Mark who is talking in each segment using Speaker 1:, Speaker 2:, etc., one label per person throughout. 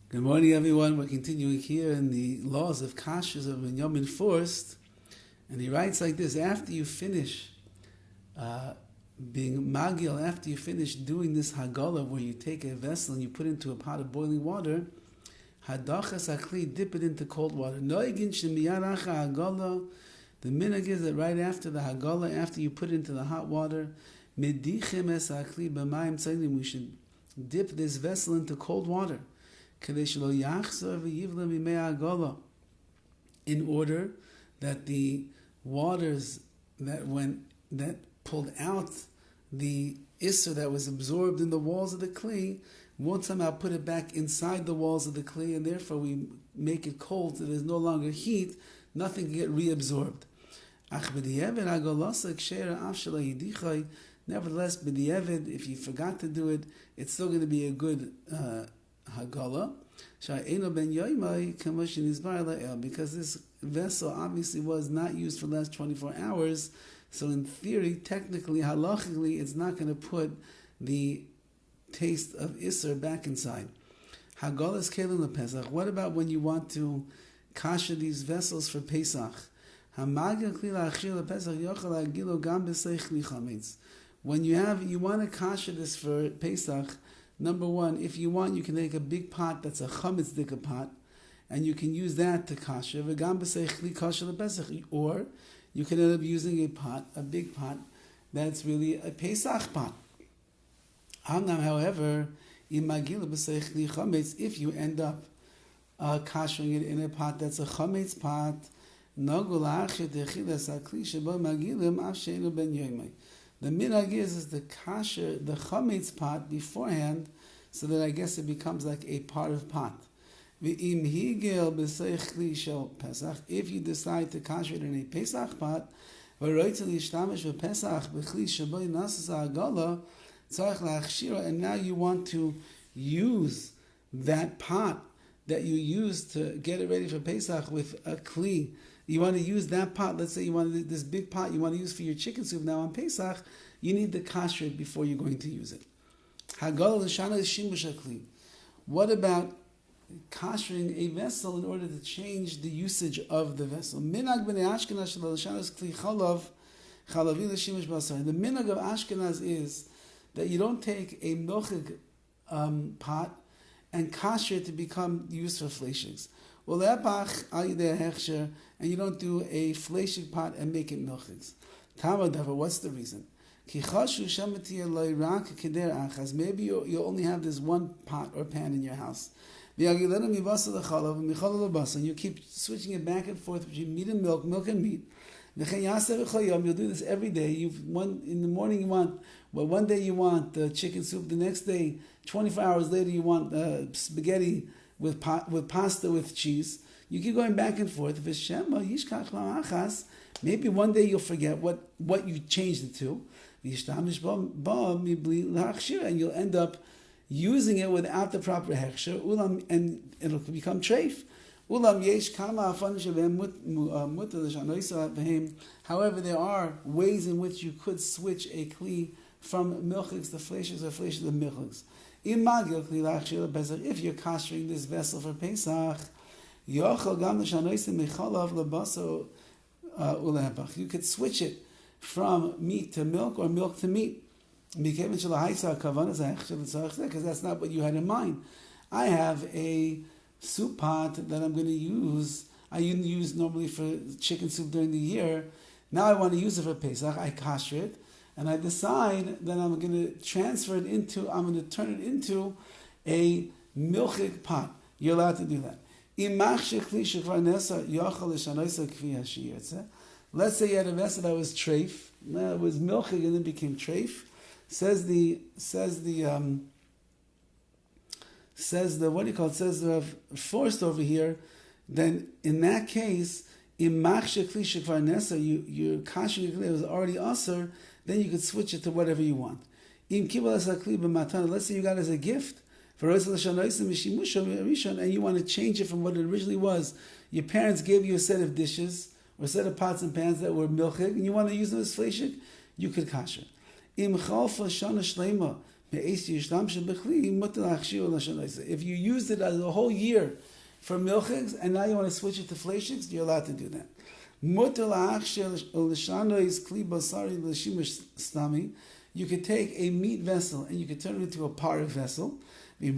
Speaker 1: Good morning, everyone. We're continuing here in the laws of kashrus of Yom enforced, and he writes like this: after you finish being magil, after you finish doing this hagala, where you take a vessel and you put it into a pot of boiling water, hadachas akli, dip it into cold water. Noigin shemiyaracha hagala. The minhag is that right after the hagala, after you put it into the hot water, medichem es akli b'mayim tzaylim, we should dip this vessel into cold water. In order that the waters that pulled out the isser that was absorbed in the walls of the kli won't somehow put it back inside the walls of the kli, and therefore we make it cold so there's no longer heat, nothing can get reabsorbed. Nevertheless, b'di'evid, if you forgot to do it, it's still going to be a good hagala, because this vessel obviously was not used for the last 24 hours, so in theory, technically, halachically, it's not going to put the taste of Isser back inside. Hagala is kelim lePesach. What about when you want to kasher these vessels for Pesach? When you want to kasher this for Pesach, number one, if you want, you can make a big pot that's a chametz dika pot, and you can use that to kasher. Or you can end up using a big pot that's really a Pesach pot. However, if you end up kashering it in a pot that's a chametz pot, the minhag is to kasher the chametz pot beforehand, so that I guess it becomes like a part of pot. If you decide to kasher it in a Pesach pot, and now you want to use that pot that you used to get it ready for Pesach with a kli. You want to use that pot, let's say you want this big pot you want to use for your chicken soup now on Pesach, you need to kasher it before you're going to use it. What about kashering a vessel in order to change the usage of the vessel? The minhag of Ashkenaz is that you don't take a milchig pot and kasher it to become used for Fleishigs. And you don't do a Fleishig pot and make it milchigs. What's the reason? Maybe you only have this one pot or pan in your house. And you keep switching it back and forth between meat and milk, milk and meat. You'll do this every day. In the morning you want, one day you want chicken soup, the next day, 24 hours later you want spaghetti with pasta with cheese. You keep going back and forth. Maybe one day you'll forget what you changed it to, and you'll end up using it without the proper hechsher, and it'll become treif. However, there are ways in which you could switch a kli from milchigs to fleishigs or fleishigs to milchigs. If you're kashering this vessel for Pesach, you could switch it from meat to milk or milk to meat. Because that's not what you had in mind. I have a soup pot that I'm going to use. I use normally for chicken soup during the year. Now I want to use it for Pesach. I kasher it. And I decide that I'm going to turn it into a milchig pot. You're allowed to do that. Let's say you had a vessel that was treif, it was milchig and then became treif. Says the forced over here. Then in that case, you're kashing it was already aser. Then you could switch it to whatever you want. Let's say you got it as a gift and you want to change it from what it originally was. Your parents gave you a set of dishes or a set of pots and pans that were milchig, and you want to use them as fleishig, you could kasher. If you used it as a whole year for milchigs, and now you want to switch it to fleishigs, you're allowed to do that. You could take a meat vessel and you could turn it into a parv vessel. And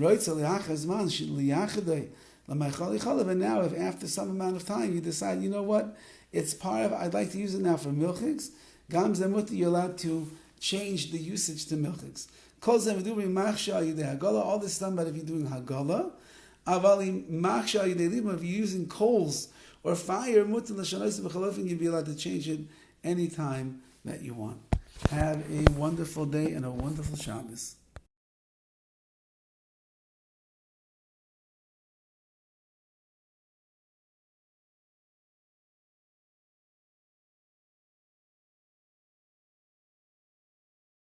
Speaker 1: now, if after some amount of time you decide, you know what, it's parv, I'd like to use it now for milchigs, you're allowed to change the usage to milchigs. All this is done, but if you're doing hagala, if you're using coals or fire, you'd be allowed to change it anytime that you want. Have a wonderful day and a wonderful Shabbos.